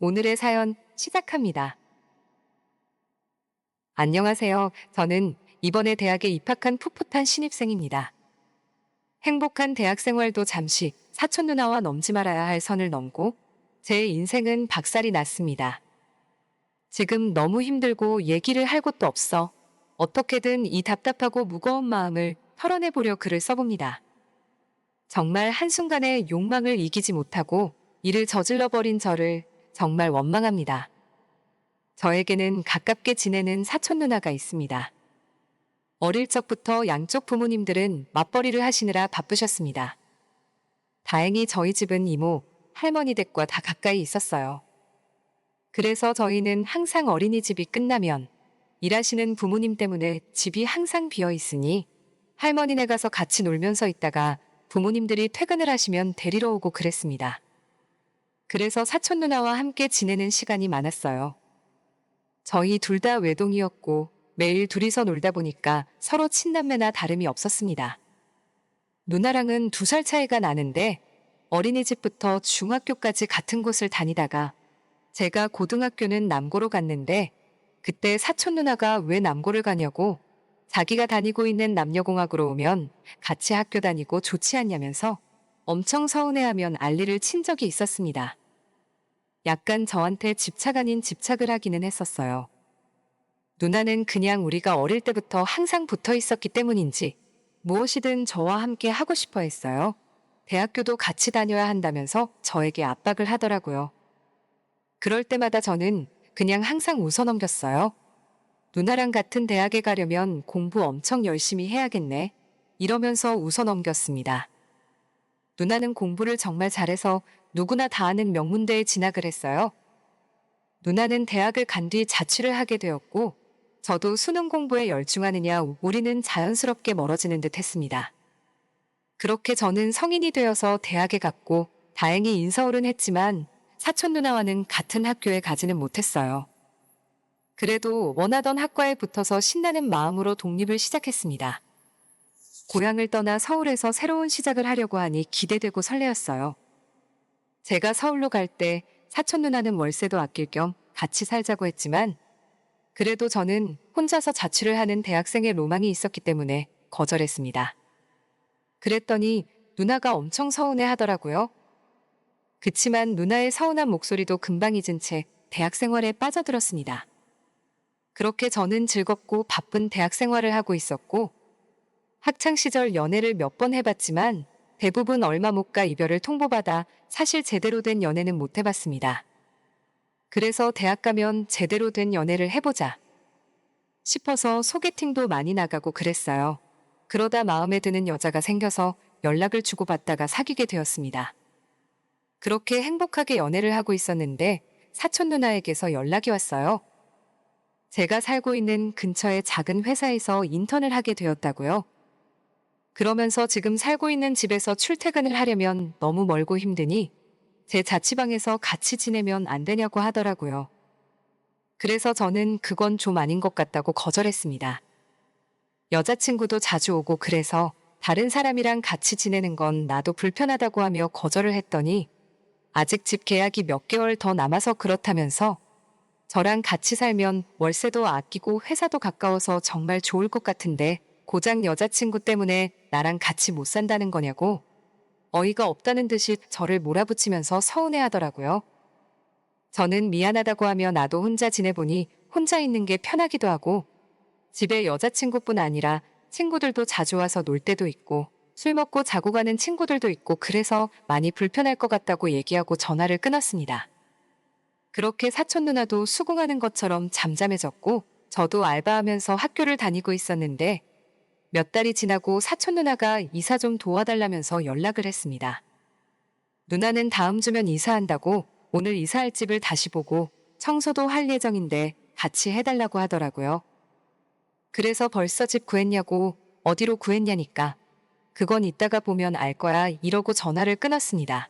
오늘의 사연 시작합니다. 안녕하세요. 저는 이번에 대학에 입학한 풋풋한 신입생입니다. 행복한 대학 생활도 잠시 사촌 누나와 넘지 말아야 할 선을 넘고 제 인생은 박살이 났습니다. 지금 너무 힘들고 얘기를 할 곳도 없어 어떻게든 이 답답하고 무거운 마음을 털어내보려 글을 써봅니다. 정말 한순간에 욕망을 이기지 못하고 일을 저질러버린 저를 정말 원망합니다. 저에게는 가깝게 지내는 사촌 누나가 있습니다. 어릴 적부터 양쪽 부모님들은 맞벌이를 하시느라 바쁘셨습니다. 다행히 저희 집은 이모, 할머니 댁과 다 가까이 있었어요. 그래서 저희는 항상 어린이집이 끝나면 일하시는 부모님 때문에 집이 항상 비어 있으니 할머니네 가서 같이 놀면서 있다가 부모님들이 퇴근을 하시면 데리러 오고 그랬습니다. 그래서 사촌 누나와 함께 지내는 시간이 많았어요. 저희 둘 다 외동이었고 매일 둘이서 놀다 보니까 서로 친남매나 다름이 없었습니다. 누나랑은 2살 차이가 나는데 어린이집부터 중학교까지 같은 곳을 다니다가 제가 고등학교는 남고로 갔는데 그때 사촌 누나가 왜 남고를 가냐고 자기가 다니고 있는 남녀공학으로 오면 같이 학교 다니고 좋지 않냐면서 엄청 서운해하면 알리를 친 적이 있었습니다. 약간 저한테 집착 아닌 집착을 하기는 했었어요. 누나는 그냥 우리가 어릴 때부터 항상 붙어 있었기 때문인지 무엇이든 저와 함께 하고 싶어 했어요. 대학교도 같이 다녀야 한다면서 저에게 압박을 하더라고요. 그럴 때마다 저는 그냥 항상 웃어넘겼어요. 누나랑 같은 대학에 가려면 공부 엄청 열심히 해야겠네. 이러면서 웃어넘겼습니다. 누나는 공부를 정말 잘해서 누구나 다 아는 명문대에 진학을 했어요. 누나는 대학을 간 뒤 자취를 하게 되었고 저도 수능 공부에 열중하느냐 우리는 자연스럽게 멀어지는 듯 했습니다. 그렇게 저는 성인이 되어서 대학에 갔고 다행히 인서울은 했지만 사촌 누나와는 같은 학교에 가지는 못했어요. 그래도 원하던 학과에 붙어서 신나는 마음으로 독립을 시작했습니다. 고향을 떠나 서울에서 새로운 시작을 하려고 하니 기대되고 설레었어요. 제가 서울로 갈 때 사촌 누나는 월세도 아낄 겸 같이 살자고 했지만 그래도 저는 혼자서 자취를 하는 대학생의 로망이 있었기 때문에 거절했습니다. 그랬더니 누나가 엄청 서운해 하더라고요. 그치만 누나의 서운한 목소리도 금방 잊은 채 대학 생활에 빠져들었습니다. 그렇게 저는 즐겁고 바쁜 대학 생활을 하고 있었고 학창시절 연애를 몇 번 해봤지만 대부분 얼마 못 가 이별을 통보받아 사실 제대로 된 연애는 못 해봤습니다. 그래서 대학 가면 제대로 된 연애를 해보자 싶어서 소개팅도 많이 나가고 그랬어요. 그러다 마음에 드는 여자가 생겨서 연락을 주고받다가 사귀게 되었습니다. 그렇게 행복하게 연애를 하고 있었는데 사촌 누나에게서 연락이 왔어요. 제가 살고 있는 근처의 작은 회사에서 인턴을 하게 되었다고요. 그러면서 지금 살고 있는 집에서 출퇴근을 하려면 너무 멀고 힘드니 제 자취방에서 같이 지내면 안 되냐고 하더라고요. 그래서 저는 그건 좀 아닌 것 같다고 거절했습니다. 여자친구도 자주 오고 그래서 다른 사람이랑 같이 지내는 건 나도 불편하다고 하며 거절을 했더니 아직 집 계약이 몇 개월 더 남아서 그렇다면서 저랑 같이 살면 월세도 아끼고 회사도 가까워서 정말 좋을 것 같은데 고작 여자친구 때문에 나랑 같이 못 산다는 거냐고 어이가 없다는 듯이 저를 몰아붙이면서 서운해 하더라고요. 저는 미안하다고 하며 나도 혼자 지내보니 혼자 있는 게 편하기도 하고 집에 여자친구뿐 아니라 친구들도 자주 와서 놀 때도 있고 술 먹고 자고 가는 친구들도 있고 그래서 많이 불편할 것 같다고 얘기하고 전화를 끊었습니다. 그렇게 사촌 누나도 수긍하는 것처럼 잠잠해졌고 저도 알바하면서 학교를 다니고 있었는데 몇 달이 지나고 사촌 누나가 이사 좀 도와달라면서 연락을 했습니다. 누나는 다음 주면 이사한다고 오늘 이사할 집을 다시 보고 청소도 할 예정인데 같이 해달라고 하더라고요. 그래서 벌써 집 구했냐고 어디로 구했냐니까 그건 이따가 보면 알 거야 이러고 전화를 끊었습니다.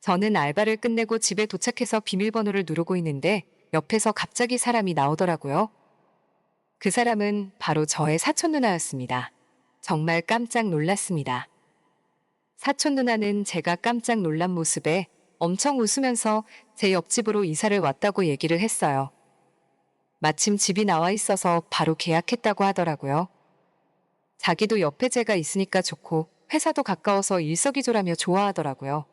저는 알바를 끝내고 집에 도착해서 비밀번호를 누르고 있는데 옆에서 갑자기 사람이 나오더라고요. 그 사람은 바로 저의 사촌 누나였습니다. 정말 깜짝 놀랐습니다. 사촌 누나는 제가 깜짝 놀란 모습에 엄청 웃으면서 제 옆집으로 이사를 왔다고 얘기를 했어요. 마침 집이 나와 있어서 바로 계약했다고 하더라고요. 자기도 옆에 제가 있으니까 좋고 회사도 가까워서 일석이조라며 좋아하더라고요.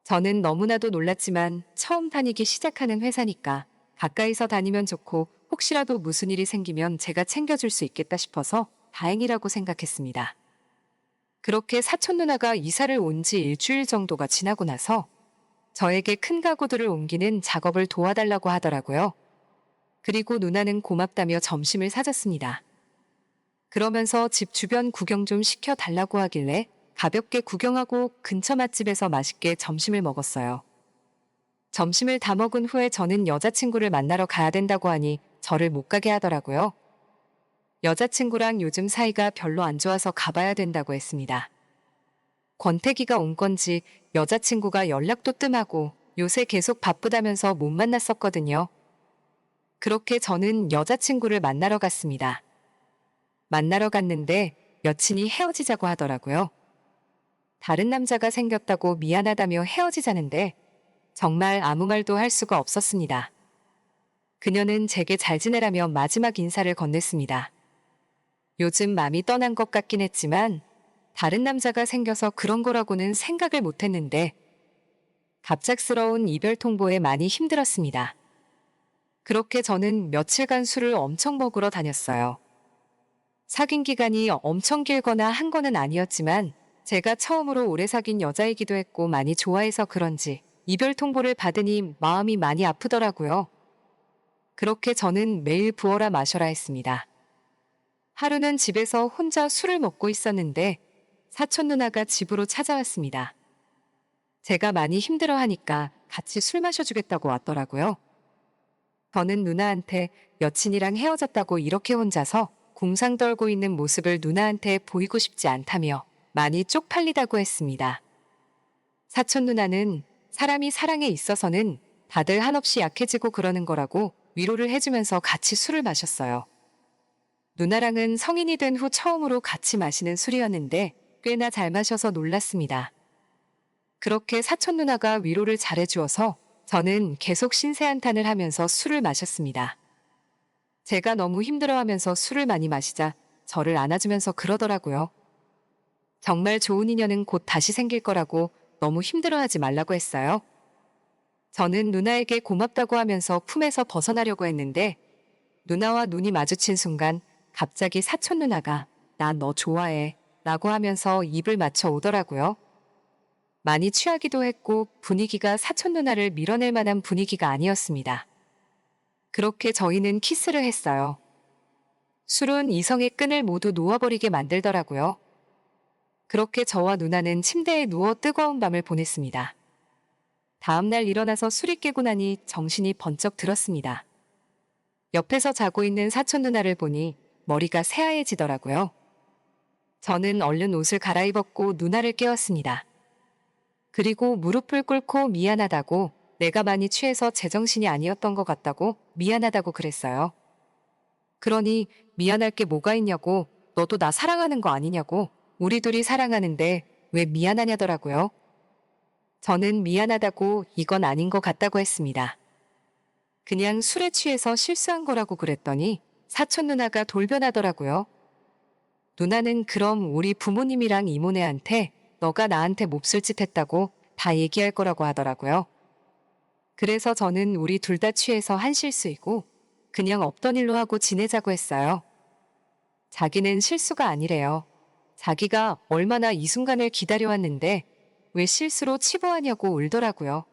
저는 너무나도 놀랐지만 처음 다니기 시작하는 회사니까 가까이서 다니면 좋고 혹시라도 무슨 일이 생기면 제가 챙겨줄 수 있겠다 싶어서 다행이라고 생각했습니다. 그렇게 사촌 누나가 이사를 온 지 일주일 정도가 지나고 나서 저에게 큰 가구들을 옮기는 작업을 도와달라고 하더라고요. 그리고 누나는 고맙다며 점심을 사줬습니다. 그러면서 집 주변 구경 좀 시켜달라고 하길래 가볍게 구경하고 근처 맛집에서 맛있게 점심을 먹었어요. 점심을 다 먹은 후에 저는 여자친구를 만나러 가야 된다고 하니 저를 못 가게 하더라고요. 여자친구랑 요즘 사이가 별로 안 좋아서 가봐야 된다고 했습니다. 권태기가 온 건지 여자친구가 연락도 뜸하고 요새 계속 바쁘다면서 못 만났었거든요. 그렇게 저는 여자친구를 만나러 갔습니다. 만나러 갔는데 여친이 헤어지자고 하더라고요. 다른 남자가 생겼다고 미안하다며 헤어지자는데 정말 아무 말도 할 수가 없었습니다. 그녀는 제게 잘 지내라며 마지막 인사를 건넸습니다. 요즘 마음이 떠난 것 같긴 했지만 다른 남자가 생겨서 그런 거라고는 생각을 못 했는데 갑작스러운 이별 통보에 많이 힘들었습니다. 그렇게 저는 며칠간 술을 엄청 먹으러 다녔어요. 사귄 기간이 엄청 길거나 한 거는 아니었지만 제가 처음으로 오래 사귄 여자이기도 했고 많이 좋아해서 그런지 이별 통보를 받으니 마음이 많이 아프더라고요. 그렇게 저는 매일 부어라 마셔라 했습니다. 하루는 집에서 혼자 술을 먹고 있었는데 사촌 누나가 집으로 찾아왔습니다. 제가 많이 힘들어하니까 같이 술 마셔주겠다고 왔더라고요. 저는 누나한테 여친이랑 헤어졌다고 이렇게 혼자서 궁상 떨고 있는 모습을 누나한테 보이고 싶지 않다며 많이 쪽팔리다고 했습니다. 사촌 누나는 사람이 사랑에 있어서는 다들 한없이 약해지고 그러는 거라고 위로를 해주면서 같이 술을 마셨어요. 누나랑은 성인이 된 후 처음으로 같이 마시는 술이었는데 꽤나 잘 마셔서 놀랐습니다. 그렇게 사촌 누나가 위로를 잘해주어서 저는 계속 신세한탄을 하면서 술을 마셨습니다. 제가 너무 힘들어하면서 술을 많이 마시자 저를 안아주면서 그러더라고요. 정말 좋은 인연은 곧 다시 생길 거라고 너무 힘들어하지 말라고 했어요. 저는 누나에게 고맙다고 하면서 품에서 벗어나려고 했는데 누나와 눈이 마주친 순간 갑자기 사촌 누나가 나 너 좋아해 라고 하면서 입을 맞춰 오더라고요. 많이 취하기도 했고 분위기가 사촌 누나를 밀어낼 만한 분위기가 아니었습니다. 그렇게 저희는 키스를 했어요. 술은 이성의 끈을 모두 놓아버리게 만들더라고요. 그렇게 저와 누나는 침대에 누워 뜨거운 밤을 보냈습니다. 다음날 일어나서 술이 깨고 나니 정신이 번쩍 들었습니다. 옆에서 자고 있는 사촌 누나를 보니 머리가 새하얘지더라고요. 저는 얼른 옷을 갈아입었고 누나를 깨웠습니다. 그리고 무릎을 꿇고 미안하다고 내가 많이 취해서 제정신이 아니었던 것 같다고 미안하다고 그랬어요. 그러니 미안할 게 뭐가 있냐고 너도 나 사랑하는 거 아니냐고 우리 둘이 사랑하는데 왜 미안하냐더라고요. 저는 미안하다고 이건 아닌 것 같다고 했습니다. 그냥 술에 취해서 실수한 거라고 그랬더니 사촌 누나가 돌변하더라고요. 누나는 그럼 우리 부모님이랑 이모네한테 너가 나한테 몹쓸 짓 했다고 다 얘기할 거라고 하더라고요. 그래서 저는 우리 둘 다 취해서 한 실수이고 그냥 없던 일로 하고 지내자고 했어요. 자기는 실수가 아니래요. 자기가 얼마나 이 순간을 기다려왔는데 왜 실수로 치부하냐고 울더라고요.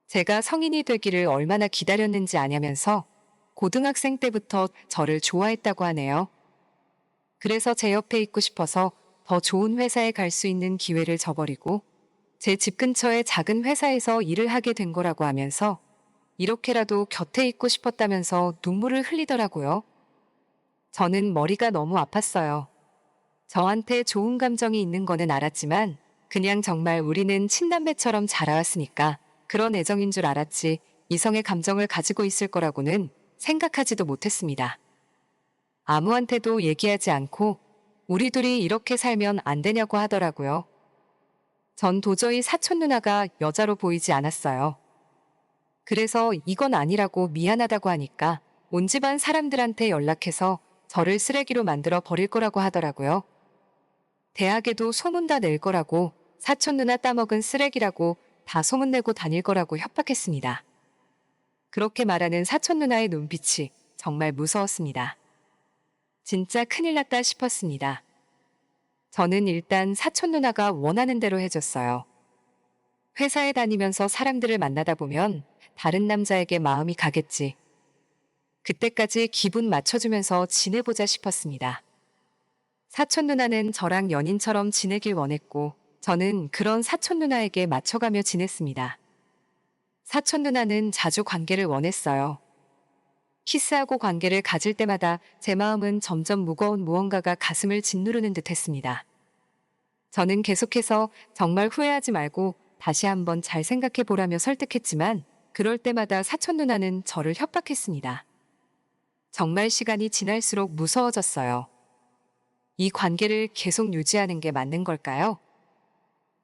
제가 성인이 되기를 얼마나 기다렸는지 아냐면서 고등학생 때부터 저를 좋아했다고 하네요. 그래서 제 옆에 있고 싶어서 더 좋은 회사에 갈 수 있는 기회를 저버리고 제 집 근처의 작은 회사에서 일을 하게 된 거라고 하면서 이렇게라도 곁에 있고 싶었다면서 눈물을 흘리더라고요. 저는 머리가 너무 아팠어요. 저한테 좋은 감정이 있는 거는 알았지만 그냥 정말 우리는 친남매처럼 자라왔으니까 그런 애정인 줄 알았지 이성의 감정을 가지고 있을 거라고는 생각하지도 못했습니다. 아무한테도 얘기하지 않고 우리 둘이 이렇게 살면 안 되냐고 하더라고요. 전 도저히 사촌 누나가 여자로 보이지 않았어요. 그래서 이건 아니라고 미안하다고 하니까 온 집안 사람들한테 연락해서 저를 쓰레기로 만들어 버릴 거라고 하더라고요. 대학에도 소문 다 낼 거라고, 사촌 누나 따먹은 쓰레기라고 다 소문내고 다닐 거라고 협박했습니다. 그렇게 말하는 사촌 누나의 눈빛이 정말 무서웠습니다. 진짜 큰일 났다 싶었습니다. 저는 일단 사촌 누나가 원하는 대로 해줬어요. 회사에 다니면서 사람들을 만나다 보면 다른 남자에게 마음이 가겠지. 그때까지 기분 맞춰주면서 지내보자 싶었습니다. 사촌 누나는 저랑 연인처럼 지내길 원했고, 저는 그런 사촌 누나에게 맞춰가며 지냈습니다. 사촌 누나는 자주 관계를 원했어요. 키스하고 관계를 가질 때마다 제 마음은 점점 무거운 무언가가 가슴을 짓누르는 듯 했습니다. 저는 계속해서 정말 후회하지 말고 다시 한번 잘 생각해 보라며 설득했지만, 그럴 때마다 사촌 누나는 저를 협박했습니다. 정말 시간이 지날수록 무서워졌어요. 이 관계를 계속 유지하는 게 맞는 걸까요?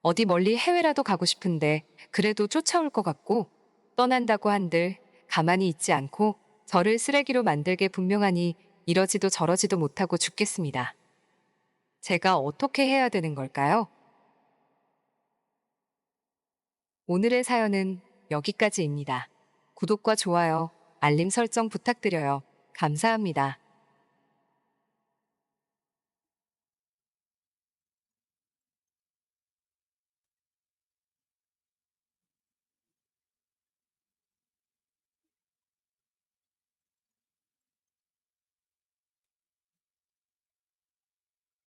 어디 멀리 해외라도 가고 싶은데 그래도 쫓아올 것 같고, 떠난다고 한들 가만히 있지 않고 저를 쓰레기로 만들게 분명하니 이러지도 저러지도 못하고 죽겠습니다. 제가 어떻게 해야 되는 걸까요? 오늘의 사연은 여기까지입니다. 구독과 좋아요, 알림 설정 부탁드려요. 감사합니다.